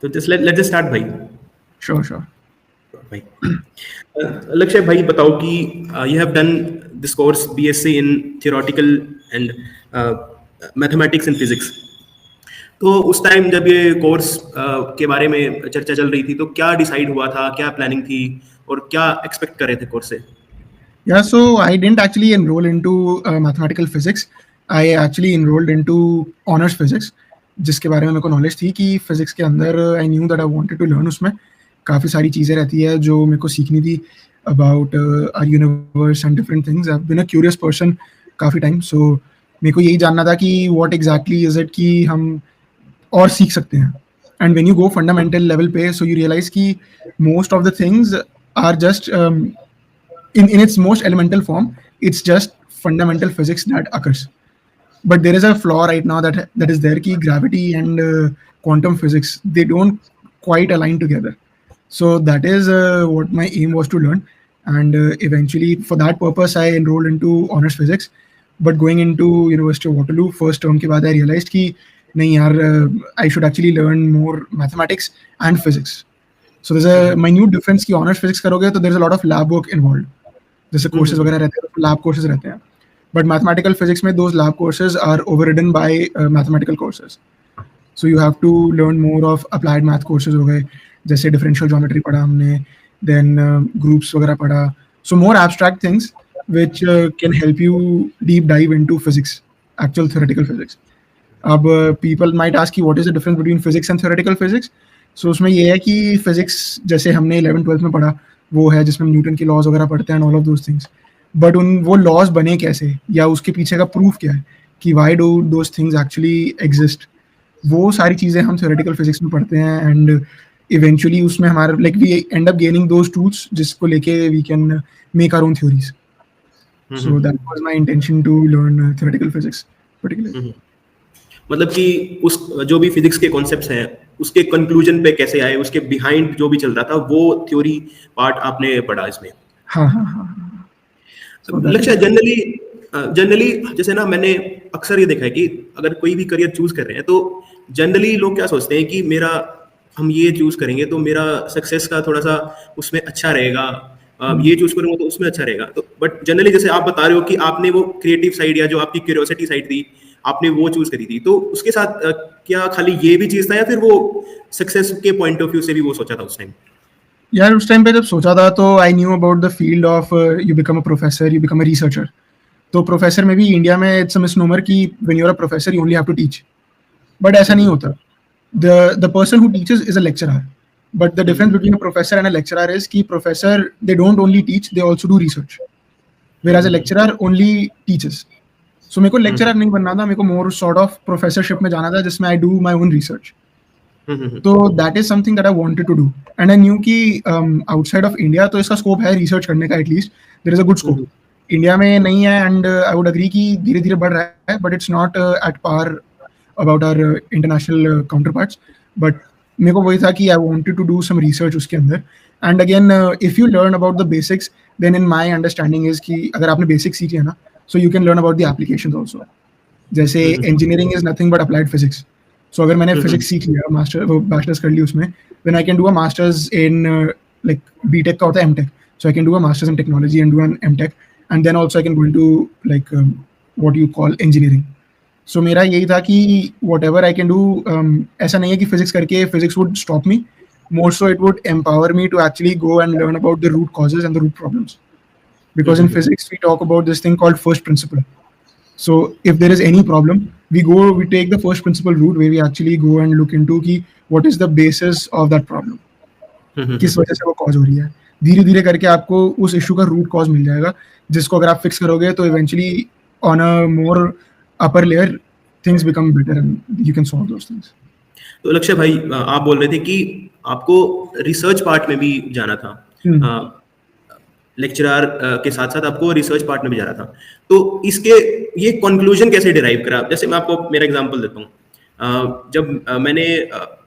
तो just let's start भाई। Sure sure. भाई लक्ष्य भाई बताओ कि you have done this course BSc in theoretical and mathematics and physics. तो उस टाइम जब ये कोर्स के बारे में चर्चा चल रही थी तो क्या डिसाइड हुआ था, क्या प्लानिंग थी और क्या एक्सपेक्ट कर रहे थे कोर्स से? Yeah, so I didn't actually enroll into mathematical physics. I actually enrolled into honors physics, जिसके बारे में मेरे को नॉलेज थी कि फिजिक्स के अंदर I knew that I wanted to learn. उसमें काफ़ी सारी चीज़ें रहती है जो मेरे को सीखनी थी about our universe and different things. I have been a curious person काफ़ी टाइम, सो मेरे को यही जानना था कि व्हाट एग्जैक्टली इज इट कि हम और सीख सकते हैं। And when you go fundamental level पे, सो यू रियलाइज कि most of the things are just in its most elemental form, it's just fundamental physics that occurs. But there is a flaw right now that is there, ki gravity and quantum physics, they don't quite align together. So that is what my aim was to learn, and eventually for that purpose I enrolled into honors physics. But going into University of Waterloo first term ke baad I realized ki nahi yaar, I should actually learn more mathematics and physics. So there's a minute difference ki honors physics karoge to there's a lot of lab work involved, जैसे कोर्सेज वगैरह रहते हैं, lab courses रहते हैं। But mathematical physics में those lab courses are overridden by mathematical courses. So you have to learn more of applied math courses हो गए, जैसे डिफरेंशियल ज्योमेट्री पढ़ा हमने, देन ग्रुप्स वगैरह पढ़ा। So more abstract things which can help you deep dive into physics, actual theoretical physics. अब people might ask कि what is the difference between physics and theoretical physics. So उसमें ये है कि फिजिक्स जैसे हमने 11th-12th में पढ़ा वो है जिसमें न्यूटन की लॉज वगैरह पढ़ते हैं, all of those things. But वो लॉज बने कैसे या उसके पीछे का प्रूफ क्या है कि why do those things actually exist, वो सारी चीज़ें हम थ्योरेटिकल फिजिक्स में पढ़ते हैं। एंड इवेंचुअली उसमें हमारा like we end up gaining those tools जिसको लेके we can make our own theories. So that was my intention to learn theoretical physics particularly. मतलब कि उस जो भी फिजिक्स के कॉन्सेप्ट्स हैं उसके कंक्लूजन पे कैसे आए, उसके बिहाइंड जो भी चल रहा था वो थ्योरी पार्ट आपने पढ़ा इसमें। हाँ। लक्ष्य जनरली जैसे ना मैंने अक्सर ये देखा है कि अगर कोई भी करियर चूज कर रहे हैं तो जनरली लोग क्या सोचते हैं कि हम ये चूज करेंगे तो मेरा सक्सेस का थोड़ा सा उसमें अच्छा रहेगा, ये चूज करूंगा तो उसमें अच्छा रहेगा। तो बट जनरली जैसे आप बता रहे हो कि आपने वो क्रिएटिव साइड या जो आपकी क्यूरियोसिटी साइड थी आपने वो चूज करी थी, तो उसके साथ क्या खाली ये भी चीज था या फिर वो सक्सेस के पॉइंट ऑफ व्यू से भी वो सोचा था उस टाइम? यार उस टाइम पे जब सोचा था तो I knew about the field of you become a professor, you become a researcher. तो प्रोफेसर में भी इंडिया में इट्स अ मिसनोमर कि when you are a professor you only have to teach, but ऐसा नहीं होता। The person who teaches is a lecturer, but the difference between a professor and a lecturer is कि professor they don't only teach, they also do research, whereas a lecturer only teaches. So मेरे को lecturer नहीं बनना था, मेरे को more sort of professorship में जाना था जिसमें I do my own research. तो that is something that I wanted to do and I knew कि आउटसाइड ऑफ इंडिया तो इसका स्कोप है रिसर्च करने का, at least there is a good scope. India में नहीं है एंड आई वुड अग्री कि धीरे धीरे बढ़ रहा है, but it's not at par about our international counterparts. But मेरे को वही था कि I wanted to do some research उसके अंदर। And again if you learn about the basics then in my understanding is कि अगर आपने बेसिक्स सीखी है ना, so you can learn about the applications also. जैसे engineering is nothing but applied physics. So अगर मैंने फिजिक्स सीख लिया, बैचलर्स कर ली उसमें, then I can do a masters in like BTech का होता है MTech, so I can do a masters in technology and do an MTech and then also I can go into like what you call engineering. So मेरा यही था कि whatever I can do, ऐसा नहीं है कि physics करके physics would stop me, more so it would empower me to actually go and learn about the root causes and the root problems, because in physics we talk about this thing called first principle. So if there is any problem, we take the first principle route where we actually go and look into कि what is the basis of that problem, किस वजह से वो cause हो रही है. धीरे धीरे करके आपको उस issue का root cause मिल जाएगा, जिसको अगर आप fix करोगे तो eventually on a more upper layer things become better and you can solve those things. तो लक्ष्य भाई आप बोल रहे थे कि आपको रिसर्च पार्ट में भी जाना था, लेक्चरर के साथ साथ आपको रिसर्च पार्ट में भी जाना था, तो इसके ये कंक्लूजन कैसे डिराइव करा? जैसे मैं आपको मेरा एग्जांपल देता हूँ, जब मैंने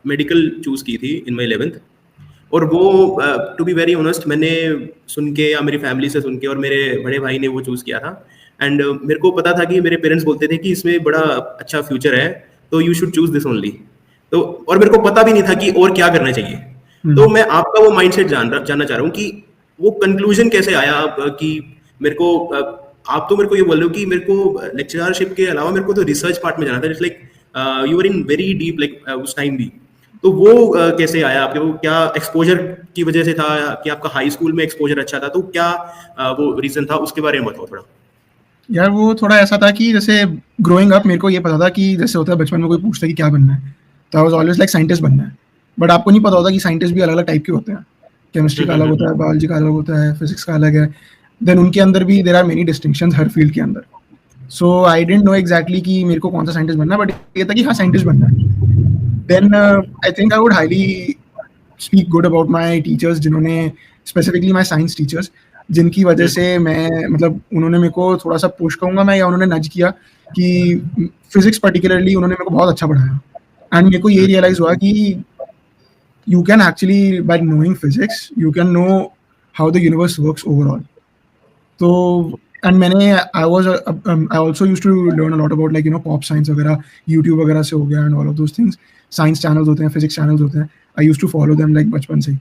मेडिकल चूज की थी इन माय 11th, और वो टू बी वेरी ऑनेस्ट मैंने सुन के या मेरी फैमिली से सुन के और मेरे बड़े भाई ने वो चूज किया था, एंड मेरे को पता था कि मेरे पेरेंट्स बोलते थे कि इसमें बड़ा अच्छा फ्यूचर है तो you should choose this only. तो और मेरे को पता भी नहीं था कि और क्या करना चाहिए। तो मैं आपका वो माइंडसेट जानना चाह रहा हूँ कि वो कंक्लूजन कैसे आया कि मेरे को आप तो मेरे को ये बोल रहे हो कि मेरे को लेक्चरशिप के अलावा मेरे को तो रिसर्च पार्ट में जाना था, like you are in very deep like उस टाइम भी। तो वो कैसे आया आपके, वो क्या एक्सपोजर की वजह से था कि आपका हाई स्कूल में एक्सपोजर अच्छा था, तो क्या वो रीजन था, उसके बारे में बताओ थोड़ा। यार वो थोड़ा ऐसा था कि जैसे ग्रोइंग अप मेरे को ये पता था कि जैसे होता है बचपन में कोई पूछता है कि क्या बनना है, तो I was always like scientist बनना है। बट आपको नहीं पता होता कि साइंटिस्ट भी अलग अलग टाइप के होते हैं, केमिस्ट्री का अलग होता है, बायोलॉजी का अलग होता है, फिजिक्स का अलग है, देन उनके अंदर भी देयर आर मेनी डिस्टिंक्शंस हर फील्ड के अंदर। So I didn't know exactly कि मेरे को कौन सा साइंटिस्ट बनना है, बट ये था कि हाँ साइंटिस्ट बनना है। Then I think I would highly speak good about my teachers, जिन्होंने स्पेसिफिकली माय साइंस टीचर्स, जिनकी वजह से मैं मतलब उन्होंने मेरे को थोड़ा सा पुश कहूँगा मैं, या उन्होंने नज किया कि फिजिक्स पर्टिकुलरली उन्होंने मेरे को बहुत अच्छा पढ़ाया। एंड मेरे को ये रियलाइज हुआ कि you can actually, by knowing physics, you can know how the universe works overall. So and मैंने I also used to learn a lot about like pop science वगैरह, YouTube वगैरह से हो गया and all of those things. Science channels होते हैं, physics channels होते हैं, I used to follow them like बचपन से ही.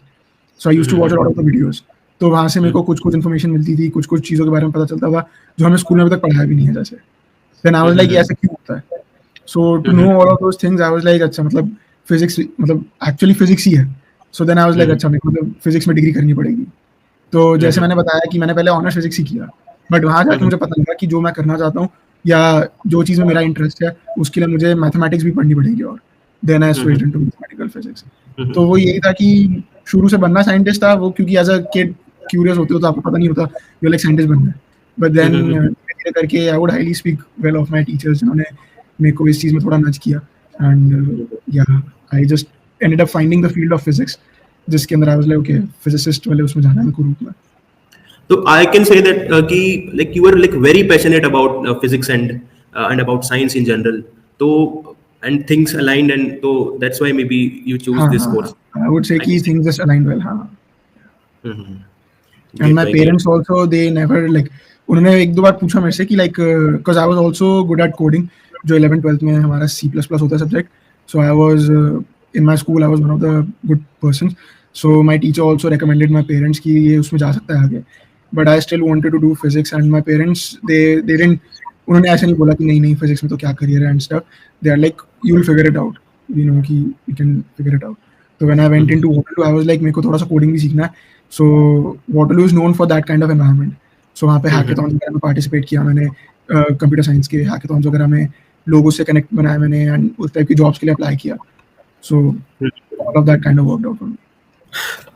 So I used to watch a lot of the videos. तो वहाँ से मेरे को कुछ इन्फॉर्मेशन मिलती थी, कुछ चीज़ों के बारे में पता चलता था जो हमें स्कूल में अभी तक पढ़ाया भी नहीं है जैसे. Then I was like ऐसा क्यों होता है? So to know all of those things, I was like अच्छा मतलब फिजिक्स मतलब एक्चुअली फिजिक्स ही है. So then I was like अच्छा मेरे को मतलब फिजिक्स में डिग्री करनी पड़ेगी. तो जैसे मैंने बताया कि मैंने पहले ऑनर्स फिजिक्स ही किया, बट वहाँ जाके मुझे पता लगा कि जो मैं करना चाहता हूँ या जो चीज़ में मेरा इंटरेस्ट है उसके लिए मुझे मैथमेटिक्स भी पढ़नी पड़ेगी. और then I switched into mathematical physics. तो वो यही था कि शुरू से बनना साइंटिस्ट था वो, क्योंकि एज अ किड क्यूरियस होते हो तो आपको पता नहीं होता यू लाइक साइंटिस्ट बनना है. बट देन धीरे करके आई would highly speak well of my teachers, जिन्होंने मेरे को इस चीज़ में थोड़ा नच किया. एंड या I just ended up finding the field of physics, जिसके अंदर I was like okay physicist वाले उसमें जाना है मेरे को रूप में. तो I can say that कि like you were like very passionate about physics and about science in general. तो and things aligned, and so that's why maybe you choose this course. I would say कि things just aligned well. हाँ. And my parents also, they never like उन्होंने एक दो बार पूछा मेरे से कि like because I was also good at coding, जो 11th 12th में हमारा C++ होता है subject. So I was in my school I was one of the good persons. So my teacher also recommended my parents कि ये उसमें जा सकता है आगे. But I still wanted to do physics, and my parents they didn't, उन्होंने ऐसा नहीं बोला कि नहीं physics में तो क्या career है and stuff. They are like you will figure it out, you know कि you can figure it out. So when I went into Waterloo I was like मेरे को थोड़ा सा coding भी सीखना है. So Waterloo is known for that kind of environment. So वहाँ पे hackathons वगैरह में participate किया मैंने, computer science के hackathons वगैरह में लोगों से connect बनाया मैंने, and उस type की jobs के लिए apply किया. So all of that kind of worked out for me.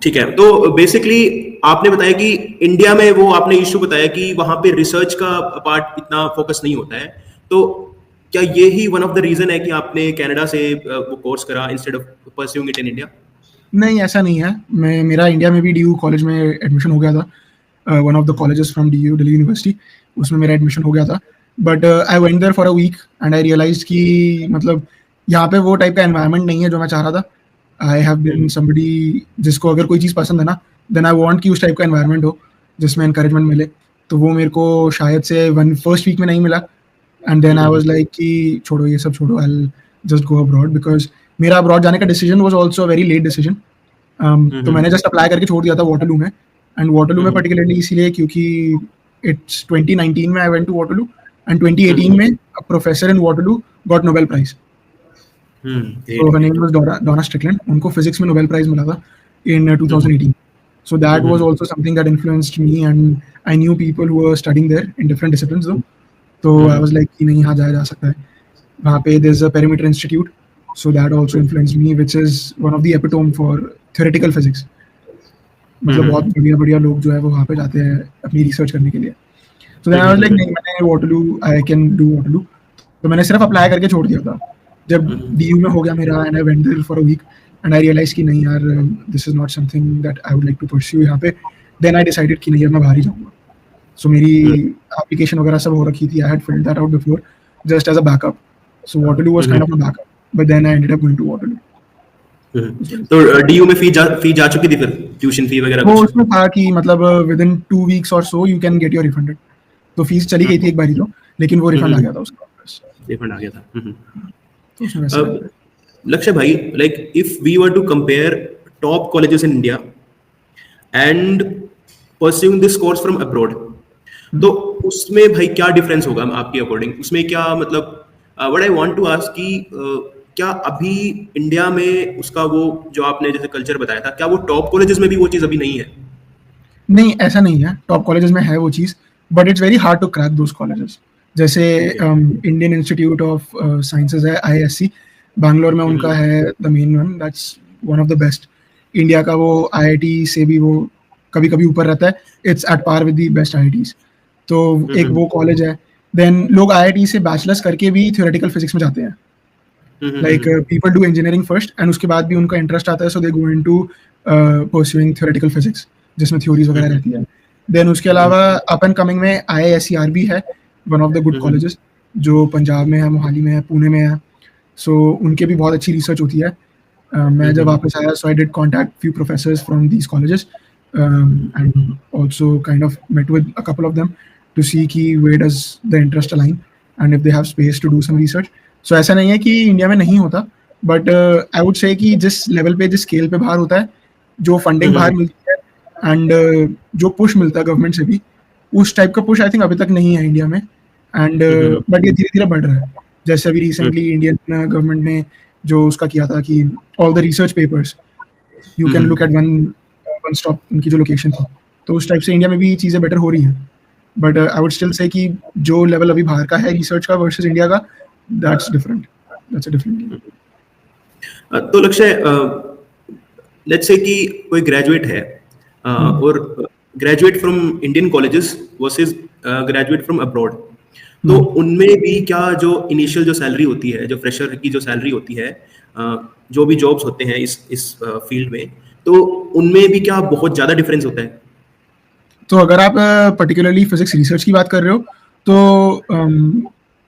ठीक है. तो बेसिकली आपने बताया कि इंडिया में वो आपने इशू बताया कि वहाँ पे रिसर्च का पार्ट इतना फोकस नहीं होता है. तो क्या ये ही वन ऑफ द रीजन है कि आपने कनाडा से वो कोर्स करा instead of pursuing it in India? नहीं, ऐसा नहीं है. मेरा इंडिया में भी DU कॉलेज में एडमिशन हो गया था, one of the colleges from DU Delhi university, उसमें मेरा एडमिशन हो गया था. But I went there for a week and I realised कि मतलब यहाँ पे वो टाइप का एनवायरनमेंट नहीं है जो मैं चाह रहा था. आई हैव बीन समबडी जिसको अगर कोई चीज़ पसंद है ना, देन आई वांट कि उस टाइप का एनवायरनमेंट हो जिसमें एनकरेजमेंट मिले. तो वो मेरे को शायद से फर्स्ट वीक में नहीं मिला. And then I was like कि छोड़ो ये सब छोड़ो, I will just go abroad, because मेरा अब्रॉड जाने का decision was also a very late decision. तो मैंने जस्ट अप्लाई करके छोड़ दिया था वाटरलू में. एंड वाटरलू में पर्टिकुलरली इसीलिए क्योंकि इट्स 2019 में I went to Waterloo, and 2018 में a professor in Waterloo got Nobel prize. So her name was Donna Strickland. उनको फिजिक्स में नोबेल प्राइज मिला था in 2018. So that was also something that influenced me, and I knew people who were studying there in different disciplines though. So I was like कि नहीं यहाँ जाया जा सकता है. वहाँ पे there's a Perimeter Institute, so that also influenced me, which is one of the epitome for theoretical physics. मतलब बहुत बढ़िया लोग जो है वो वहाँ पे जाते हैं अपनी रिसर्च करने के लिए. So then I was like नहीं, मैंने Waterloo, I can do Waterloo. तो मैंने सिर्फ अप्लाई करके छोड़ दिया था. जब DU में हो गया मेरा, and I went there for a week, and I realise कि नहीं यार this is not something that I would like to pursue यहाँ पे. देन आई डिसाइडेड कि नहीं अब मैं बाहर ही जाऊँगा. सो मेरी एप्लीकेशन वगैरह सब हो रखी थी, I had filled that out before just as a backup. So Waterloo was kind of a backup, but then I ended up going to Waterloo. तो DU में फी जा चुकी थी फिर, ट्यूशन फी वगैरह? वो उसमें था कि मतलब विद इन 2 वीक्स और सो you can get your refunded. तो फीस चली गई थी एक बारी तो, लेकिन वो रिफंड आ गया था उसका वापस. रिफंड आ गया था. लक्ष्य भाई, like if we were to compare top colleges in India and pursuing this course from abroad, तो उसमें भाई क्या डिफरेंस होगा आपके अकॉर्डिंग? उसमें क्या मतलब what I want to ask कि क्या अभी इंडिया में उसका वो जो आपने जैसे कल्चर बताया था, क्या वो टॉप कॉलेजेस में भी वो चीज़ अभी नहीं है? नहीं, ऐसा नहीं है, टॉप कॉलेजेस में है वो चीज़, but it's very hard to crack those colleges. जैसे इंडियन इंस्टीट्यूट ऑफ साइंसेज है, IISc, बैंगलोर में उनका है the main one, that's one of the best. India का वो IIT से भी वो कभी कभी ऊपर रहता है, it's at par with the best IITs। तो एक वो कॉलेज है। देन लोग IIT से बैचलर्स करके भी थ्योरेटिकल फिजिक्स में जाते हैं, like people do engineering first and उसके बाद भी उनका इंटरेस्ट आता है, so they go into pursuing theoretical physics जिसमें थ्योरीज वगैरह रहती है। देन उसके अलावा अप एंड कमिंग में IISER भी है, one of the good colleges, जो पंजाब में है, मोहाली में है, पुणे में है। सो उनके भी बहुत अच्छी रिसर्च होती है। मैं जब वापस आया, so I did contact few professors from these colleges and also kind of met with a couple of them to see कि where does the interest align and if they have space to do some research. So ऐसा नहीं है कि India में नहीं होता, but I would say कि जिस लेवल पे, जिस स्केल पे बाहर होता है, जो फंडिंग बाहर मिलती है एंड जो पुश मिलता है गवर्नमेंट से भी, उस टाइप का पुश आई थिंक अभी तक नहीं है इंडिया में। एंड बट ये धीरे धीरे बढ़ रहा है। जैसे अभी रिसेंटली इंडियन गवर्नमेंट ने जो उसका किया था कि all the research papers you can look at one stop, उनकी जो लोकेशन थी, तो उस टाइप से इंडिया में भी चीज़ें बेटर हो रही हैं। But I would still say कि जो लेवल अभी बाहर का है रिसर्च का वर्सेस इंडिया का, that's different, that's a different. तो लक्ष्य, लेट्स से कि कोई ग्रेजुएट है और graduate from Indian colleges versus graduate from abroad, तो उनमें भी क्या जो इनिशियल जो सैलरी होती है, जो फ्रेशर की जो सैलरी होती है, जो भी जॉब्स होते हैं इस फील्ड में, तो उनमें भी क्या बहुत ज़्यादा डिफरेंस होता है? तो अगर आप पर्टिकुलरली फिजिक्स रिसर्च की बात कर रहे हो तो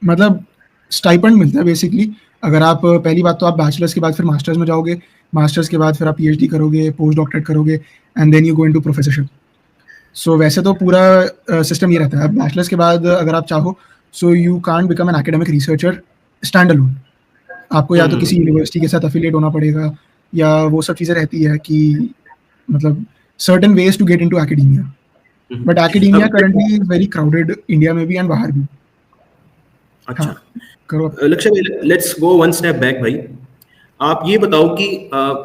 मतलब स्टाइपेंड मिलता है बेसिकली। अगर आप पहली बात तो आप बैचलर्स के बाद फिर मास्टर्स में जाओगे, मास्टर्स के बाद फिर आप PhD करोगे, पोस्ट डॉक्टरेट करोगे and then you go into professorship. So वैसे तो पूरा सिस्टम ये रहता है। अब बैचलर्स के बाद अगर आप चाहो, so you can't become an academic researcher stand alone. आपको या तो किसी यूनिवर्सिटी के साथ अफिलिएट होना पड़ेगा, या वो सब चीज़ें रहती है कि मतलब certain ways to get into academia. But academia currently is very crowded, India में भी एंड बाहर भी। अच्छा, करो Lakshya, let's go one step back भाई। आप ये बताओ कि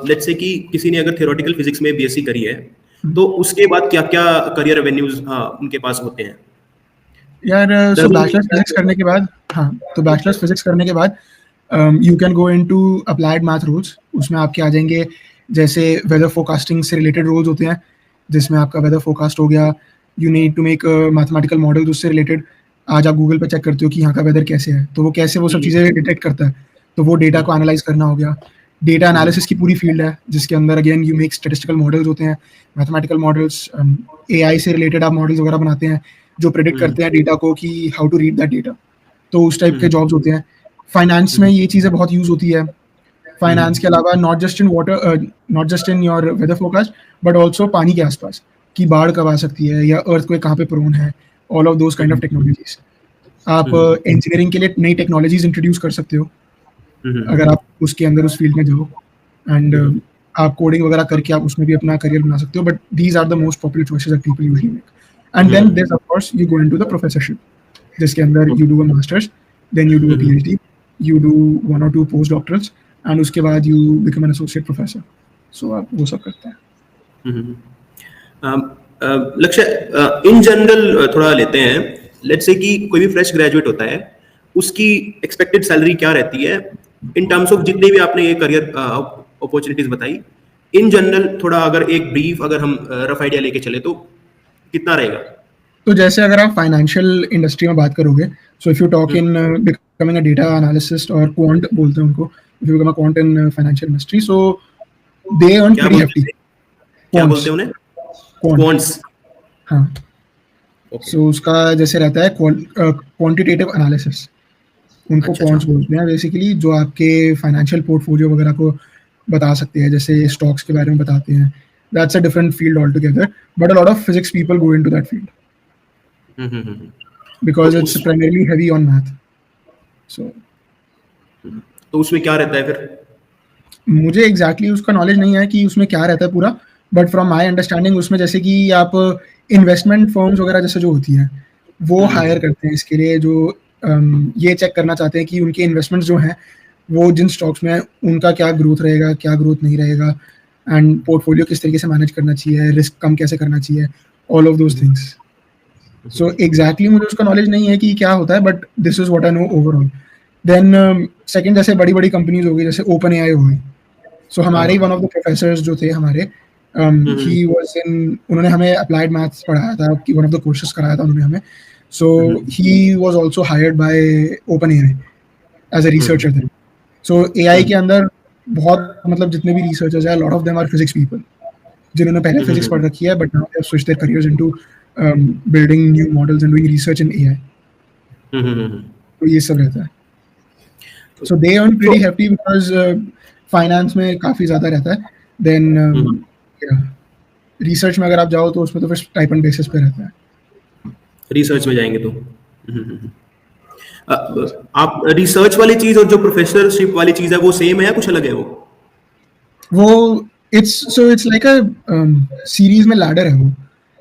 लेट्स से कि किसी ने अगर थ्योरेटिकल फिजिक्स में BSc करी है, तो उसके बाद क्या क्या करियर एवेन्यूज उनके पास होते हैं? यार सो बैचलर्स फिजिक्स करने के बाद, हाँ, तो बैचलर्स फिजिक्स करने के बाद you can go into applied math roles. उसमें आपके आ जाएंगे जैसे वेदर फोरकास्टिंग से रिलेटेड रोल्स होते हैं, जिसमें आपका वेदर फोरकास्ट हो गया, you need to make mathematical model उससे रिलेटेड। आज आप गूगल पे चेक करते हो कि यहाँ का वेदर कैसे है, तो वो कैसे वो सब चीज़ें डिटेक्ट करता है, तो वो डेटा को एनालाइज करना हो गया। डेटा एनालिसिस की पूरी फील्ड है, जिसके अंदर again you make statistical models होते हैं, मैथमेटिकल मॉडल्स, AI से रिलेटेड आप मॉडल्स वगैरह बनाते हैं जो प्रेडिक्ट करते हैं डेटा को कि how to read that data. तो उस टाइप के जॉब्स होते हैं। फाइनेंस में ये चीज़ें बहुत यूज होती है। फाइनेंस के अलावा not just in water, not just in your weather forecast, but also पानी के आसपास कि बाढ़ कब आ सकती है या अर्थ को कहाँ पे प्रोन है, all of those kind of technologies. आप इंजीनियरिंग के लिए नई टेक्नोलॉजीज इंट्रोड्यूस कर सकते हो अगर आप उसके अंदर उस फील्ड में जाओ, एंड आप कोडिंग वगैरह करके आप उसमें भी अपना करियर बना सकते हो। But these are the most popular choices that people usually make. And then there of course you go into the professorship, जिसके अंदर you do a masters, then you do a PhD, you do 1 or 2 post doctorals, and उसके बाद you become an associate professor. So आप वो सब करते हैं। लक्ष्य, इन जनरल थोड़ा लेते हैं। लेट्स से कि कोई भी फ्रेश ग्रेजुएट होता है, उसकी एक्सपेक्टेड सैलरी क्या रहती है इन टर्म्स ऑफ जितने भी आपने ये करियर अपॉर्चुनिटीज बताई, इन जनरल थोड़ा अगर एक ब्रीफ अगर हम रफ आइडिया लेके चले तो कितना रहेगा? तो जैसे अगर आप फाइनेंशियल इंडस्ट्री में बात करोगे, so if you talk in becoming a data analyst और क्वांट बोलते हैं उनको, if you become a quant in financial industry, so they earn pretty hefty. क्या बोलते हैं उन्हें? क्वांट्स। हाँ, सो उसका जैसे रहता है क्वांटिटेटिव एनालिसिस, उनको क्वांट्स बोलते हैं बेसिकली, जो आपके फाइनेंशियल पोर्टफोलियो वगैरह को बता सकते हैं, जैसे स्टॉक्स के बारे में बताते हैं। That's a different field altogether, but a lot of physics people go into that field because it's primarily heavy on math. So तो उसमें क्या रहता है फिर? मुझे एग्जैक्टली उसका नॉलेज नहीं है कि उसमें क्या रहता है पूरा, बट फ्रॉम माय अंडरस्टैंडिंग उसमें जैसे कि आप इन्वेस्टमेंट फर्म्स वगैरह जैसे जो होती हैं वो हायर करते हैं इसके लिए, जो ये चेक करना चाहते हैं कि उनके इन्वेस्टमेंट्स जो हैं वो जिन स्टॉक्स में हैं उनका क्या ग्रोथ रहेगा, क्या ग्रोथ नहीं रहेगा, एंड पोर्टफोलियो किस तरीके से मैनेज करना चाहिए, रिस्क कम कैसे करना चाहिए, all of those things. So exactly मुझे उसका नॉलेज नहीं है कि क्या होता है, but this is what I know overall. Then second, जैसे बड़ी बड़ी कंपनीज हो गई, जैसे ओपन एआई हो गई. सो हमारे वन ऑफ द प्रोफेसर्स जो थे हमारे, ही वाज इन, उन्होंने हमें अप्लाइड मैथ्स पढ़ाया था कि वन ऑफ द कोर्सेज कराया था उन्होंने हमें. So he was also hired by OpenAI as a researcher then. So AI के अंदर बहुत मतलब जितने भी रिसर्चर्स हैं, lot of them are physics people जिन्होंने पहले फिजिक्स पढ़ रखी है, but now they have switched their careers into building new models and doing research in AI. तो ये सब रहता है. So they earn pretty hefty because finance में काफ़ी ज़्यादा रहता है. देन रिसर्च में अगर आप जाओ तो उसमें तो फिर स्टाइपेंड बेसिस पे रहता है. रिसर्च में जाएंगे तो आप रिसर्च वाली चीज और जो प्रोफेसरशिप वाली चीज है वो सेम है या कुछ अलग है? वो इट्स लाइक अ सीरीज में लैडर है वो.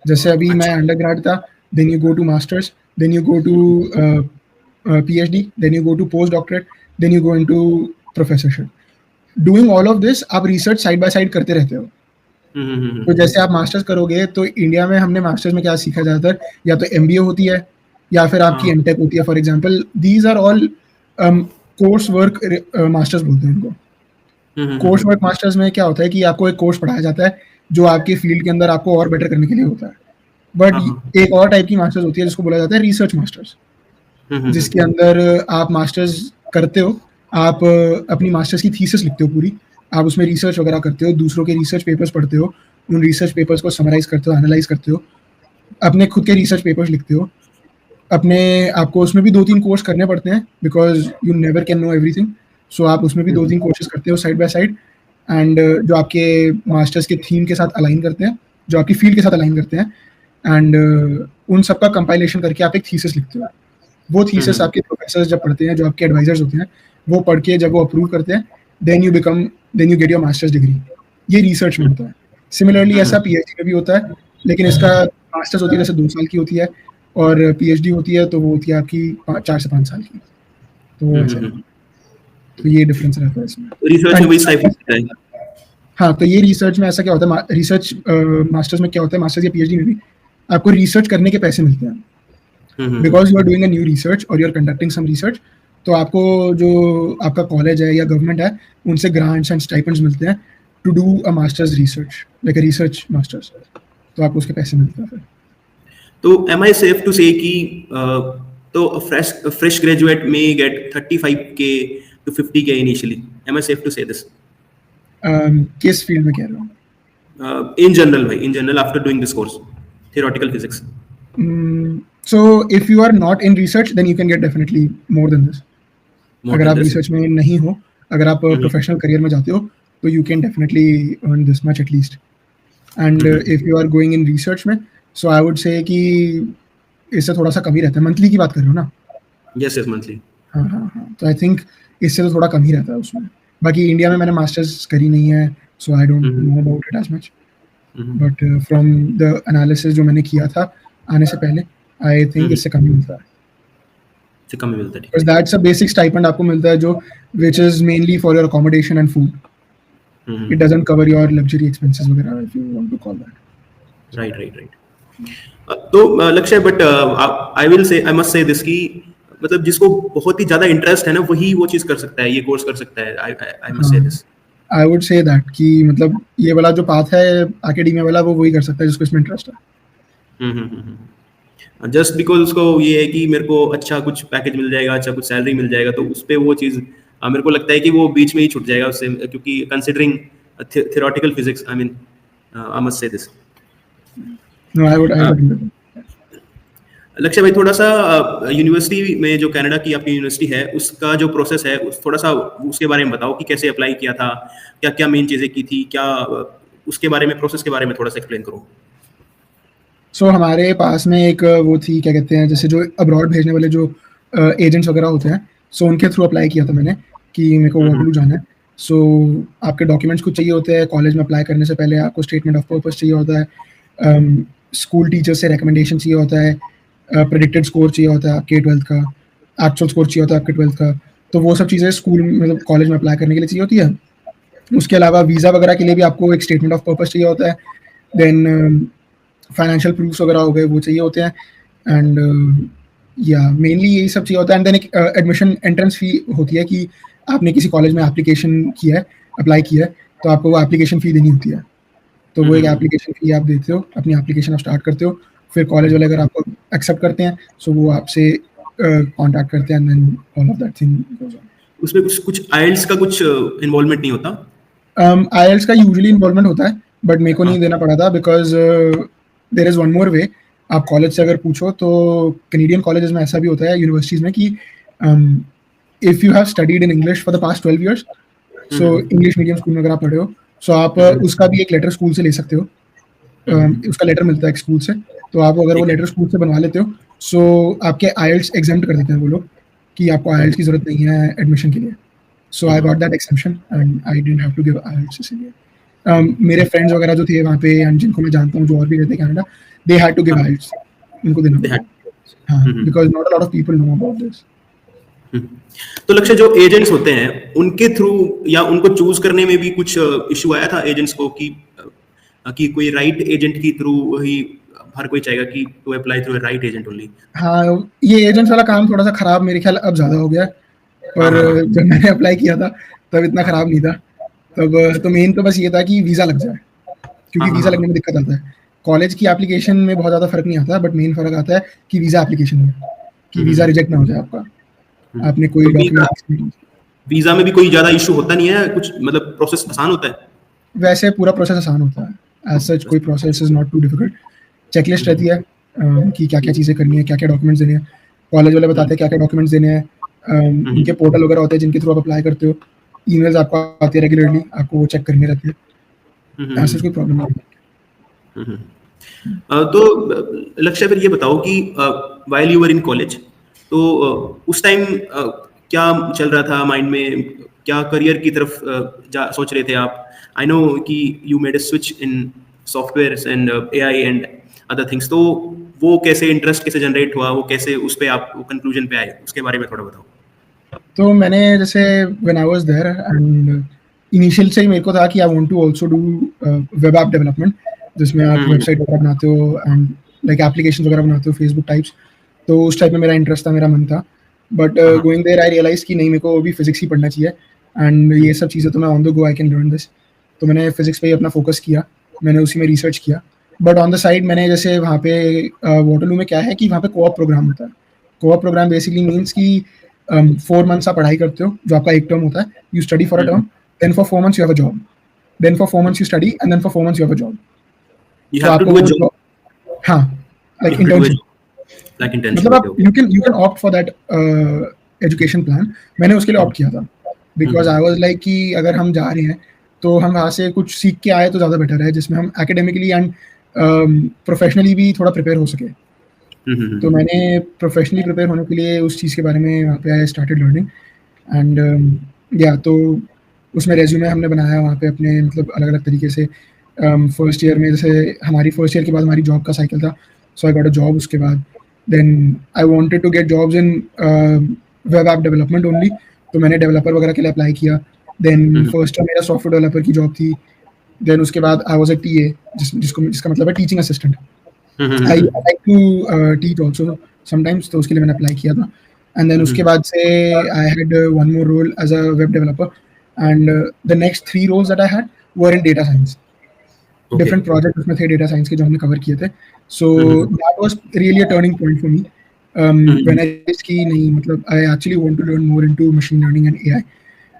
जैसे अभी मैं अंडरग्रेड था, then you go to masters, then you go to PhD, then you go to post doctorate, then you go into professorship. Doing all of this आप research side by side करते रहते हो. तो जैसे आप मास्टर्स करोगे तो इंडिया में हमने मास्टर्स में क्या सीखा ज़्यादातर, या तो MBA होती है या फिर आपकी MTech होती है. For example these are all course work masters बोलते हैं उनको. कोर्स वर्क मास्टर्स में क्या होता है कि आपको एक कोर्स पढ़ाया जाता है जो आपके फील्ड के अंदर आपको और बेटर करने के लिए होता है. बट एक और टाइप की मास्टर्स होती है जिसको बोला जाता है रिसर्च मास्टर्स, जिसके अंदर आप मास्टर्स करते हो, आप अपनी मास्टर्स की थीसिस लिखते हो पूरी, आप उसमें रिसर्च वगैरह करते हो, दूसरों के रिसर्च पेपर्स पढ़ते हो, उन रिसर्च पेपर्स को समराइज करते हो, एनालाइज करते हो, अपने खुद के रिसर्च पेपर्स लिखते हो. अपने आपको उसमें भी 2-3 कोर्स करने पड़ते हैं because you never can know everything. So आप उसमें भी 2-3 कोर्सेज करते हो साइड बाय साइड, एंड जो आपके मास्टर्स के थीम के साथ अलाइन करते हैं, जो आपकी फील्ड के साथ अलाइन करते हैं, एंड उन सबका कंपाइलेशन करके आप एक थीसिस लिखते हो. वो थीसिस आपके प्रोफेसर्स जब पढ़ते हैं, जो आपके एडवाइजर्स होते हैं, वो पढ़ के जब वो अप्रूव करते हैं, then you get your masters degree. ये रिसर्च में होता है. सिमिलरली ऐसा PhD में भी होता है, लेकिन इसका मास्टर्स होती है जैसे 2 साल की होती है, और PhD होती है तो वो होती है आपकी 4 से 5 साल की. तो ये डिफरेंस रहता है इसमें. रिसर्च में भी टाइप होता है. हाँ, तो ये रिसर्च में ऐसा क्या होता है, रिसर्च मास्टर्स में क्या होता है, मास्टर्स या PhD में भी आपको रिसर्च करने के पैसे मिलते हैं. Because you are doing a new research और you are conducting some research, तो आपको जो आपका कॉलेज है या गवर्नमेंट है उनसे ग्रांट्स एंड स्टाइपेंड्स मिलते हैं to do a masters research, like a research masters. तो आपको उसके पैसे मिलते हैं फिर. तो am I safe to say कि तो fresh graduate may get 35K to 50K initially? Am I safe to say this? किस फील्ड में कह रहे हो? In general भाई, in general after doing this course, theoretical physics. So if you are not in research, then you can get definitely more than this. अगर आप research में नहीं हो, अगर आप प्रोफेशनल करियर में जाते हो, तो you can definitely earn this much at least. And if you are going in research में, so I would say कि इससे थोड़ा सा कम ही रहता है. मंथली की बात कर रहे हो ना? Yes, monthly. हाँ. तो आई थिंक इससे तो थोड़ा कम ही रहता है उसमें. बाकी इंडिया में मैंने मास्टर्स करी नहीं है, so I don't know about it as much. But from the analysis जो मैंने किया था आने से पहले, I think इससे कम ही मिलता है. इससे कम ही मिलता है. Because that's a basic stipend आपको मिलता है जो which is mainly for your accommodation and food. It doesn't cover your luxury expenses वगैरह, if you want to call that. Right. तो लक्ष्य, but I must say this कि मतलब जिसको बहुत ही ज्यादा इंटरेस्ट है ना, वही वो चीज कर सकता है, ये कोर्स कर सकता है. I must say this. I would say that कि मतलब ये वाला जो पाथ है एकेडमिया वाला, वो वही कर सकता है जिसको इसमें इंटरेस्ट है. जस्ट बिकॉज उसको ये है कि मेरे को अच्छा कुछ पैकेज मिल जाएगा, अच्छा कुछ सैलरी मिल जाएगा, तो उस पे वो चीज़ मेरे को लगता है कि वो बीच में ही छूट जाएगा उससे, क्योंकि considering theoretical physics, I mean, I must say this. No, I would. लक्ष्य भाई, थोड़ा सा यूनिवर्सिटी में जो कनाडा की आपकी यूनिवर्सिटी है उसका जो प्रोसेस है, थोड़ा सा उसके बारे में बताओ कि कैसे अप्लाई किया था, क्या क्या मेन चीज़ें की थी, क्या उसके बारे में, प्रोसेस के बारे में थोड़ा सा एक्सप्लेन करो. सो हमारे पास में एक वो थी, क्या कहते हैं, जैसे जो अब्रॉड भेजने वाले जो एजेंट्स वगैरह होते हैं, सो उनके थ्रू अप्लाई किया था मैंने कि मेरे को वाटरलू जाना है. सो आपके डॉक्यूमेंट्स कुछ चाहिए होते हैं, कॉलेज में अप्लाई करने से पहले आपको स्टेटमेंट ऑफ पर्पस चाहिए होता है, स्कूल टीचर से रिकमेंडेशन चाहिए होता है, प्रेडिक्टेड स्कोर चाहिए होता है आपके 12th का, एक्चुअल स्कोर चाहिए होता है आपके 12th का। तो वो सब चीज़ें स्कूल मतलब कॉलेज में अप्लाई करने के लिए चाहिए होती है। उसके अलावा वीज़ा वगैरह के लिए भी आपको एक स्टेटमेंट ऑफ पर्पस चाहिए होता है। देन फाइनेंशियल प्रूफ्स वगैरह हो गए, वो चाहिए होते हैं। एंड या मेनली यही सब चाहिए होता है। एंड देन एक एडमिशन एंट्रेंस फी होती है कि आपने किसी कॉलेज में एप्लीकेशन किया है, अप्लाई किया है, तो आपको वो एप्लीकेशन फ़ी देनी होती है। तो वो एक एप्लीकेशन फ़ी आप देते हो, अपनी एप्लीकेशन आप स्टार्ट करते हो, फिर कॉलेज वाले अगर आपको एक्सेप्ट करते हैं सो वो आपसे कॉन्टैक्ट करते हैं, and then all of that thing goes on. उसमें कुछ आइल्स का कुछ इन्वॉल्वमेंट नहीं होता? आईएल्स का यूजुअली इन्वॉल्वमेंट होता है, बट मेरे को नहीं देना पड़ा था because there is one more way. आप कॉलेज से अगर पूछो तो कैनेडियन कॉलेजेस में ऐसा भी होता है, यूनिवर्सिटीज़ में, कि if you have studied in English for the past 12 years, so English medium school में अगर आप पढ़े हो, सो आप उसका भी एक लेटर स्कूल से ले सकते हो। उसका लेटर मिलता है एक स्कूल से, तो आप अगर वो लेटर स्कूल से बनवा लेते हो, सो आपके आईएल्स एग्जेम्प्ट कर देते हैं वो लोग कि आपको आईएल्स की ज़रूरत नहीं है एडमिशन के लिए। So I got that exception and I didn't have to give IELTS इसलिए। मेरे फ्रेंड्स वगैरह जो थे वहाँ पे एंड जिनको मैं जानता हूँ जो और भी रहते हैं Canada, they had to give IELTS, उनको देना पड़ा। हाँ, because not a lot of people know about this. तो लक्ष्य, जो एजेंट्स होते हैं उनके थ्रू या उनको चूज करने में भी कुछ इशू आया था एजेंट्स को कि कोई राइट एजेंट के थ्रू ही हर कोई चाहेगा कि to apply through right agent only? हाँ, ये एजेंट्स वाला काम थोड़ा सा खराब मेरे ख्याल अब ज़्यादा हो गया है, पर जब मैंने अप्लाई किया था तब इतना खराब नहीं था। तब तो मेन तो बस ये था कि वीज़ा लग जाए, क्योंकि वीज़ा लगने में दिक्कत आता है। कॉलेज की एप्लीकेशन में बहुत ज़्यादा फर्क नहीं आता, बट मेन फर्क आता है कि वीज़ा एप्लीकेशन में, कि वीज़ा रिजेक्ट ना हो जाए आपका, आपने कोई डॉक्यूमेंट। वीजा में भी कोई ज्यादा इशू होता नहीं है कुछ, मतलब प्रोसेस आसान होता है? वैसे पूरा प्रोसेस आसान होता है, एज सच कोई process is not too difficult. Checklist रहती है कि क्या क्या चीज़ें करनी है, क्या क्या डॉक्यूमेंट्स देने हैं, कॉलेज वाले बताते हैं क्या क्या डॉक्यूमेंट्स देने हैं। उनके पोर्टल वगैरह होते हैं जिनके थ्रू आप अप्लाई करते हो, ईमेल्स आपको आती है रेगुलरली, आपको वो चेक करनी रहती है। ऐसा कोई प्रॉब्लम नहीं है। तो लक्ष्य, फिर ये बताओ कि while you were in college, तो उस टाइम क्या चल रहा था माइंड में, क्या करियर की तरफ सोच रहे थे आप? आई नो कि you made a switch in software and AI and other things, तो वो कैसे इंटरेस्ट कैसे जनरेट हुआ, वो कैसे उस पे आप कंक्लूजन पे आए, उसके बारे में थोड़ा बताओ। तो मैंने जैसे when I was there and initial से ही मेरे को था कि I want to also do web app development, जिसमें आप वेबसाइट वगैरह बनाते हो एंड लाइक एप्लीकेशन वगैरह बनाते हो, फेसबुक टाइप्स। तो उस टाइप में मेरा इंटरेस्ट था, मेरा मन था। But going there I realise कि नहीं, मेरे को भी फिजिक्स ही पढ़ना चाहिए, एंड ये सब चीज़ें तो मैं on the go I can learn this. तो मैंने फिजिक्स पे ही अपना फोकस किया, मैंने उसी में रिसर्च किया। बट ऑन द साइड मैंने जैसे वहाँ पे वाटरलू में क्या है कि वहाँ पे कोऑप प्रोग्राम होता है। कोऑप प्रोग्राम बेसिकली मीन्स कि 4 मंथ्स आप पढ़ाई करते हो, जो आपका एक टर्म होता है, you study for a term, then for 4 months you have a job, then for 4 months you study and then for 4 months you have a job. You have to do a job. हाँ, like internship. Like internship. मतलब आप you can opt for that education plan. मैंने उसके लिए opt किया था because I was like कि अगर हम जा रहे हैं तो हम वहाँ से कुछ सीख के आए तो ज़्यादा बेटर है, जिसमें हम academically and professionally भी थोड़ा प्रिपेयर हो सके। तो मैंने प्रोफेशनली प्रिपेयर होने के लिए उस चीज़ के बारे में वहाँ पे आई स्टार्टेड लर्निंग एंड या तो उसमें रेज्यूमे हमने बनाया वहाँ पे अपने, मतलब अलग अलग तरीके से। फर्स्ट ईयर में जैसे हमारी फर्स्ट ईयर के बाद हमारी जॉब का साइकिल था, सो आई गॉट अ जॉब। उसके बाद then I wanted to get jobs in web app development only, तो मैंने डेवलपर वगैरह के लिए अप्लाई किया। देन फर्स्ट टाइम मेरा सॉफ्टवेयर डेवलपर की जॉब थी। देन उसके बाद आई वाज अ टीए, जिसका मतलब है teaching assistant. I like to teach also sometimes, तो उसके लिए मैंने अप्लाई किया था। एंड देन उसके बाद से I had one more role as a web developer, and the next 3 roles that I had were in data science. Different project उसमें थे डेटा साइंस के जो हमने कवर किए थे। So that was really a turning point for me when I realised कि नहीं, मतलब I actually want to learn more into machine learning and AI.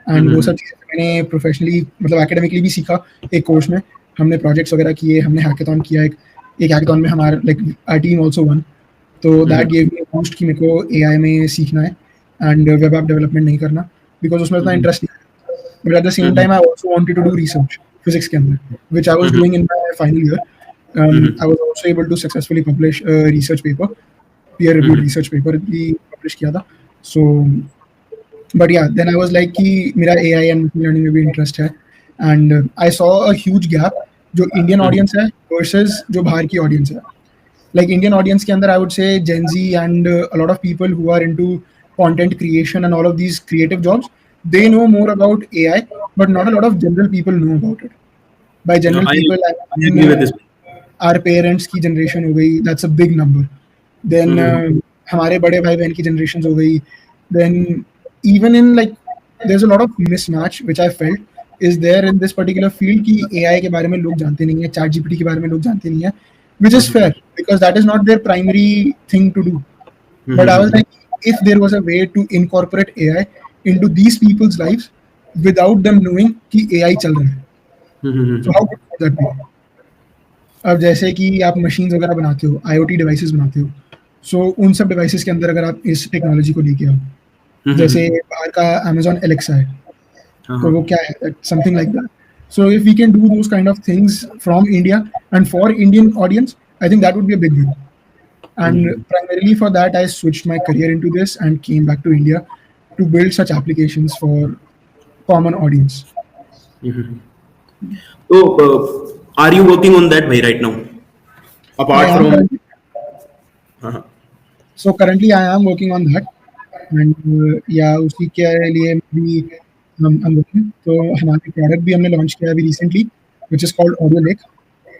And वो सब चीज़ें मैंने प्रोफेशनली, मतलब एकेडमिकली भी सीखा। एक कोर्स में हमने प्रोजेक्ट्स वगैरह किए, हमने हैकेथॉन किया। एक हैकेथॉन में हमारा like our team also won, तो that give me a boost कि मेरे को एआई में सीखना है एंड वेब ऐप डेवलपमेंट नहीं करना, बिकॉज उसमें उतना इंटरेस्ट नहीं है। But at the same time I also wanted to do research physics के अंदर, which I was doing in my final year. I was also able to successfully publish a research paper, peer-reviewed research paper भी publish किया था. So But yeah, then I was like कि मेरा AI and machine learning में भी interest है, and I saw a huge gap जो Indian audience है versus जो बाहर की audience है. Like Indian audience के अंदर I would say Gen Z and a lot of people who are into content creation and all of these creative jobs, they know more about AI, but not a lot of general people know about it. By general I people, I agree mean with this. our parents की generation हो गई, that's a big number. Then हमारे बड़े भाई बहन की generations हो गई. Then even in like there's a lot of mismatch which I felt is there in this particular field कि AI के बारे में लोग जानते नहीं है, ChatGPT के बारे में लोग जानते नहीं है, which is fair because that is not their primary thing to do. But I was like, if there was a way to incorporate AI into these people's lives without them knowing कि AI चल रहा है, so how good would that be? अब जैसे कि आप machines वगैरह बनाते हो, IoT डिवाइसेस बनाते हो, सो उन सब डिवाइसेस के अंदर अगर आप इस टेक्नोलॉजी को लेके आओ, जैसे बाहर का Amazon Alexa है, तो वो क्या है, something like that. So if we can do those kind of things from India and for Indian audience, I think that would be a big win. And primarily for that, I switched my career into this and came back to India to build such applications for common audience. So, are you working on that right now? Apart I am from, currently- So currently I am working on that, and yeah, उसी के लिए भी I'm working. तो हमारे product भी हमने launch किया अभी recently, which is called Audio Lake,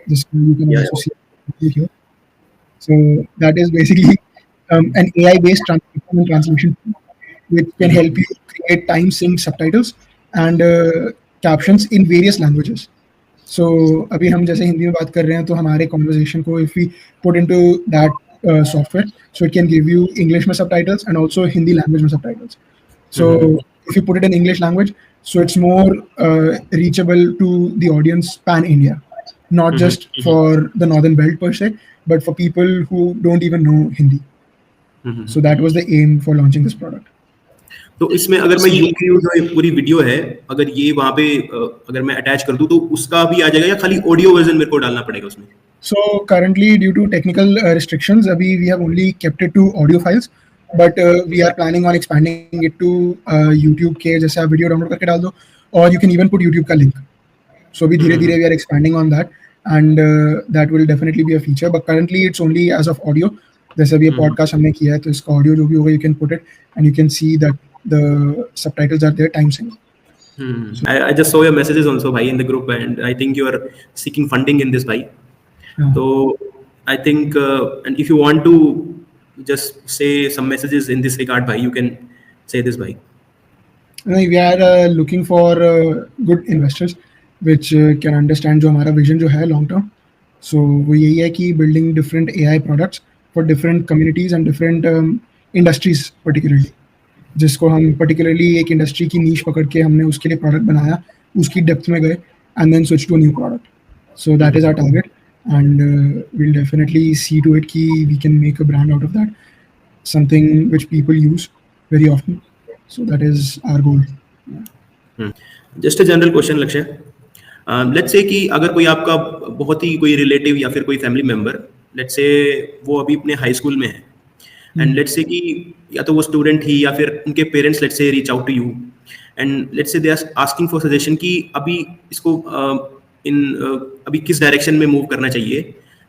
जिसको you can Yeah. also see here. So that is basically an AI-based transcription and translation tool, which can help you create time-synced subtitles and captions in various languages. So अभी हम जैसे हिंदी में बात कर रहे हैं तो हमारे conversation को if we put into that software, so it can give you English में subtitles and also Hindi language में subtitles. So if you put it in English language, so it's more reachable to the audience pan India, not just for the northern belt per se, but for people who don't even know Hindi. So that was the aim for launching this product. तो इसमें अगर मैं YouTube जो एक पूरी video है, अगर ये वहाँ पे अगर मैं अटैच कर दूँ तो उसका भी आ जाएगा या खाली ऑडियो वर्जन मेरे को डालना पड़ेगा उसमें? So currently, due to technical restrictions, abhi we have only kept it to audio files, but we are planning on expanding it to YouTube के जैसे आप वीडियो डाउनलोड करके डाल दो, or you can even put YouTube का link. So अभी धीरे-धीरे we are expanding on that, and that will definitely be a feature. But currently it's only as of audio. जैसे अभी ये podcast हमने किया है, तो इसका audio जो भी होगा, you can put it, and you can see that the subtitles are there time synced. I just saw your messages also, bhai, in the group, and I think you are seeking funding in this, bhai. So I think, and if you want to just say some messages in this regard, bhai, you can say this, bhai. We are looking for good investors which can understand जो हमारा vision जो है long term. So वो यही है कि building different AI products for different communities and different industries particularly. जिसको हम particularly एक industry की niche पकड़ के हमने उसके लिए product बनाया, उसकी depth में गए and then switch to a new product. So that is our target, and we'll definitely see to it कि we can make a brand out of that, something which people use very often. So that is our goal. Just a general question, Lakshay. Let's say कि अगर कोई आपका बहुत ही कोई relative या फिर कोई फैमिली मेंबर, let's say वो अभी अपने हाई स्कूल में है, and let's say कि या तो वो स्टूडेंट ही या फिर उनके parents let's say reach out to you, and let's say they are asking for suggestion कि अभी इसको अभी किस डायरेक्शन में मूव करना चाहिए,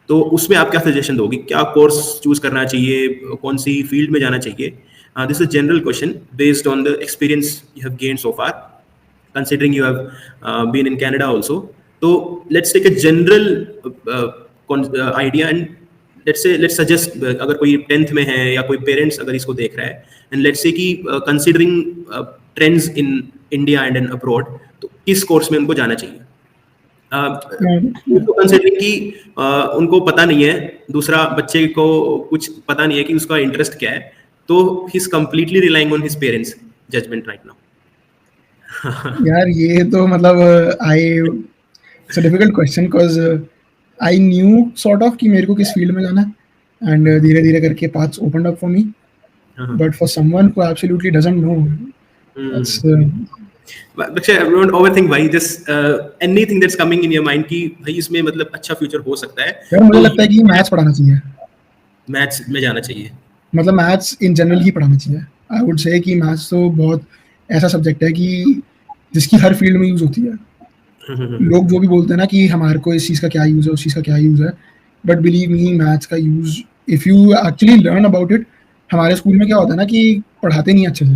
तो उसमें आप क्या सजेशन दोगे? क्या कोर्स चूज करना चाहिए, कौन सी फील्ड में जाना चाहिए? This is a general question based on the experience you have gained so far, considering you have been in Canada also. So let's take a general idea, and let's suggest अगर कोई 10th में है या कोई parents अगर इसको देख रहा है, and let's say कि considering trends in India and in abroad, तो किस कोर्स में उनको जाना चाहिए? कंसिडरिंग कि उनको पता नहीं है, दूसरा बच्चे को कुछ पता नहीं है कि उसका इंटरेस्ट क्या है, तो he is completely relying on his parents judgement right now. यार ये तो मतलब it's a difficult question because I knew sort of कि मेरे को किस फील्ड में जाना है, एंड धीरे-धीरे करके paths opened up for me, but for someone who absolutely doesn't know, that's Lakshay, don't overthink भाई, just anything that's coming in your mind कि भाई इसमें मतलब अच्छा फ्यूचर हो सकता है. यार मुझे लगता है कि मैथ्स पढ़ाना चाहिए, मैथ्स में जाना चाहिए, मतलब मैथ्स इन जनरल ही पढ़ाना चाहिए. आई वुड से कि मैथ्स तो बहुत ऐसा सब्जेक्ट है कि जिसकी हर फील्ड में यूज़ होती है। लोग जो भी बोलते हैं ना कि हमारे को इस चीज़ का क्या यूज़ है, उस चीज़ का क्या यूज़ है, बट बिलीव मी मैथ्स का use if you actually learn about it, हमारे स्कूल में क्या होता है ना कि पढ़ाते नहीं अच्छे से।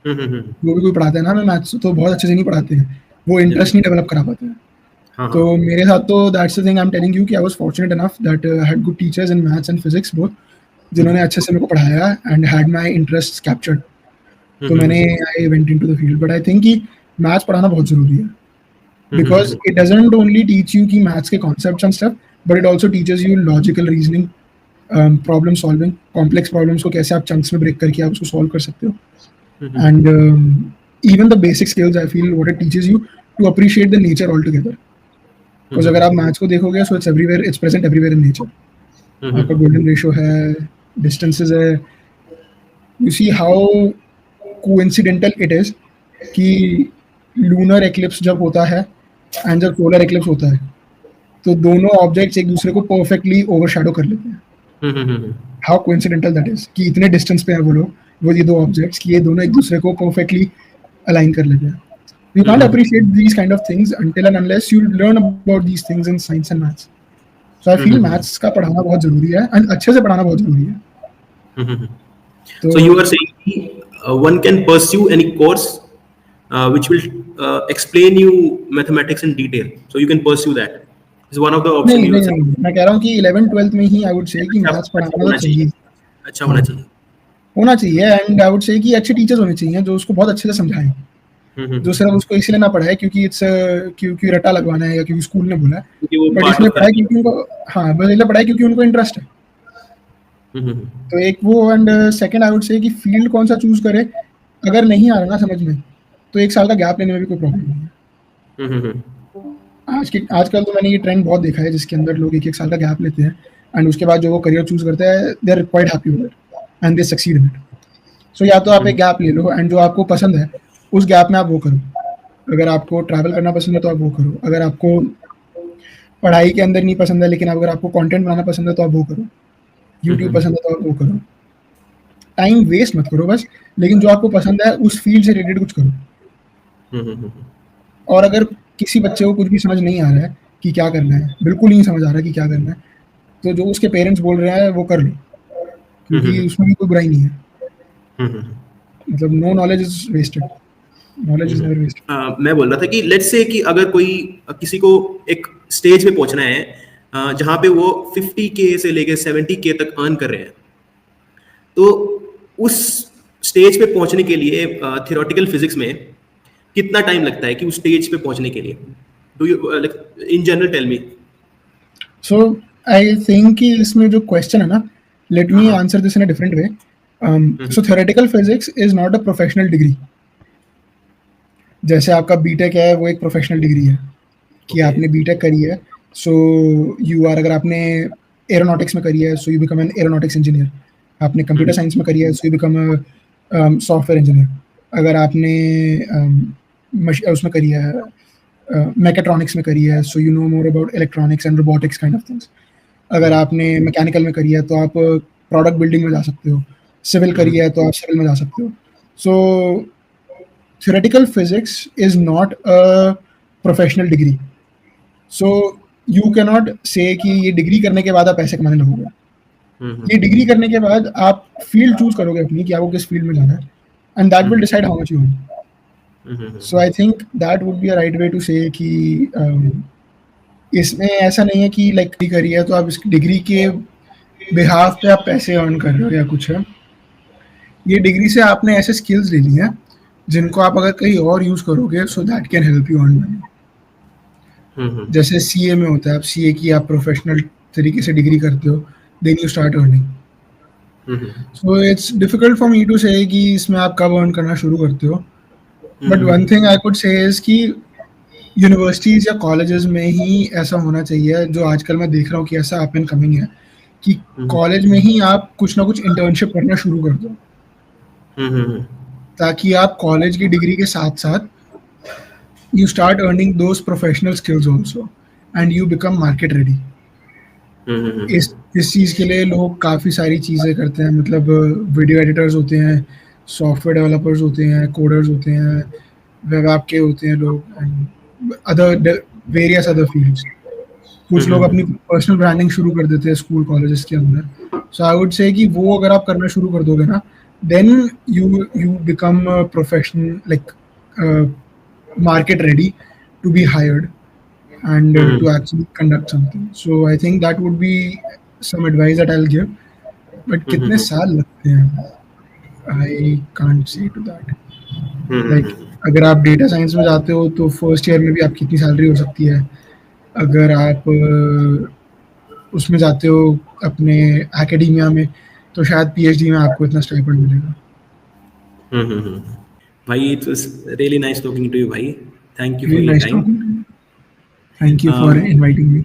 जो भी कोई पढ़ाता है ना हमें मैथ्स तो बहुत अच्छे से नहीं पढ़ाते हैं, वो इंटरेस्ट नहीं डेवलप करा पाते हैं। तो मेरे साथ तो that's the thing I am telling you कि I was fortunate enough that I had good teachers in maths and physics both, जिन्होंने अच्छे से मेरे को पढ़ाया and had my interests captured. तो मैंने I went into the field, but I think कि मैथ्स पढ़ाना बहुत ज़रूरी है because it doesn't only teach you कि मैथ्स के concepts and stuff, but it also teaches you logical reasoning, problem solving, complex problems को कैसे आप chunks में break करके आप उसको solve कर सकते हो, and even the basic skills I feel what it teaches you to appreciate the nature altogether. Because अगर आप मैथ्स को देखोगे so it's everywhere, it's present everywhere in nature. आपका golden ratio है, distances है, you see how coincidental it is कि lunar eclipse जब होता है एंड जब सोलर एक्लिप्स होता है तो दोनों ऑब्जेक्ट्स एक दूसरे को परफेक्टली ओवरशैडो कर लेते हैं। हाउ कोइंसिडेंटल दैट इज कि इतने डिस्टेंस पे हैं वो लोग, वो ये दो ऑब्जेक्ट्स कि ये दोनों एक दूसरे को परफेक्टली अलाइन कर लेते हैं। You can't appreciate these kind of things until and unless you learn about these things in science and maths. So I feel maths का पढ़ाना बहुत जरूरी है एंड अच्छे से पढ़ाना बहुत जरूरी है। So you are saying one can pursue any course which will explain you mathematics in detail, so you can pursue that is one of the option you are saying. मैं कह रहा हूँ कि 11th 12th में ही I would say कि maths पढ़ाना चाहिए, अच्छा होना चाहिए एंड आई वुड से कि अच्छे टीचर्स होने चाहिए जो उसको बहुत अच्छे से समझाएं, जो सिर्फ उसको इसलिए ना पढ़ाए क्योंकि इट्स क्योंकि रट्टा लगवाना है या क्योंकि स्कूल ने बोला है, बट इसलिए पढ़ाए क्योंकि उनको बस इसलिए पढ़ाए क्योंकि उनको इंटरेस्ट है। तो एक वो, and second I would say कि फील्ड कौन सा चूज करे, अगर नहीं आ रहा ना समझ में तो 1 साल का गैप लेने में भी कोई प्रॉब्लम नहीं है। आजकल तो मैंने ये ट्रेंड बहुत देखा है जिसके अंदर लोग 1 साल का गैप लेते हैं एंड उसके बाद जो वो करियर चूज करते हैं they are quite happy with it and they succeed in it. So या तो आप एक गैप ले लो एंड जो आपको पसंद है उस गैप में आप वो करो। अगर आपको ट्रैवल करना पसंद है तो आप वो करो, अगर आपको पढ़ाई के अंदर नहीं पसंद है लेकिन अगर आपको कंटेंट बनाना पसंद है तो आप वो करो, यूट्यूब पसंद है तो आप वो करो। टाइम वेस्ट मत करो बस, लेकिन जो आपको पसंद है उस फील्ड से रिलेटेड कुछ करो। और अगर किसी बच्चे को कुछ भी समझ नहीं आ रहा है कि क्या करना है, बिल्कुल नहीं समझ आ रहा है कि क्या करना है, तो जो उसके पेरेंट्स बोल रहे हैं वो कर लो, क्योंकि उसमें भी कोई बुराई नहीं है। मतलब no knowledge is wasted, knowledge is never wasted. मैं बोल रहा था कि लेट्स से कि अगर कोई किसी को एक स्टेज पे पहुंचना है जहां पे वो 50K से लेके 70K तक अर्न कर रहे हैं, तो उस स्टेज पे पहुंचने के लिए थियोरेटिकल फिजिक्स में कितना टाइम लगता है कि उस स्टेज पे पहुंचने के लिए? Do you in general tell me. So I think कि इसमें जो क्वेश्चन है ना, let me answer this in a different way. So theoretical physics is not a professional degree. जैसे आपका बीटेक है वो एक प्रोफेशनल डिग्री है कि आपने बीटेक करी है, सो यू आर, अगर आपने एरोनॉटिक्स में करी है so you become N aeronautics engineer, आपने कंप्यूटर साइंस में करी है so you become a software engineer, अगर आपने उसमें करी है मैकेट्रॉनिक्स में करी है so you know more about electronics and robotics kind of things, अगर आपने मैकेनिकल में करी है तो आप प्रोडक्ट बिल्डिंग में जा सकते हो, सिविल करी है तो आप सिविल में जा सकते हो। सो theoretical physics is not a professional degree, so you cannot say कि ये डिग्री करने के बाद आप पैसे कमाने लगोगे। ये डिग्री करने के बाद आप फील्ड चूज करोगे अपनी कि आपको किस फील्ड में जाना है, and that will decide how much you earn. So I think that would be a right way to say कि इसमें ऐसा नहीं है कि लाइक करी है तो आप इस डिग्री के बिहाफ पे आप पैसे अर्न कर रहे हो या कुछ है। ये डिग्री से आपने ऐसे स्किल्स ले ली हैं जिनको आप अगर कहीं और यूज करोगे so that can help you earn money. जैसे सीए में होता है, आप सीए की आप प्रोफेशनल तरीके से डिग्री करते हो, then you start earning. So it's difficult for me to say कि इसमें आप कब अर्न करना शुरू करते हो, but one thing I could say is कि यूनिवर्सिटीज या कॉलेजेस में ही ऐसा होना चाहिए, जो आजकल मैं देख रहा हूँ कि ऐसा अप एंड कमिंग है कि कॉलेज में ही आप कुछ ना कुछ इंटर्नशिप करना शुरू कर दो, ताकि आप कॉलेज की डिग्री के साथ साथ you start earning those professional skills also and you become market ready. इस चीज़ के लिए लोग काफ़ी सारी चीज़ें करते हैं, मतलब वीडियो एडिटर्स होते हैं, सॉफ्टवेयर डेवलपर्स होते हैं, कोडर्स होते हैं, वेब ऐप के होते हैं लोग, and other various other fields. कुछ लोग अपनी पर्सनल ब्रांडिंग शुरू कर देते हैं स्कूल कॉलेजेस के अंदर। सो आई वुड से कि वो अगर आप करना शुरू कर दोगे ना, then you become professional, like market ready to be hired and to actually conduct something. So I think that would be some advice that I'll give. But कितने साल लगते हैं, I can't say to that. Like अगर आप data science में जाते हो तो फर्स्ट ईयर में भी आपकी कितनी सैलरी हो सकती है, अगर आप उसमें जाते हो अपने एकेडमिया में तो शायद पीएचडी में आपको इतना स्टाइपेंड मिलेगा। भाई it was really nice talking to you भाई, thank you for Really your nice time. talking to you. Thank you for inviting me.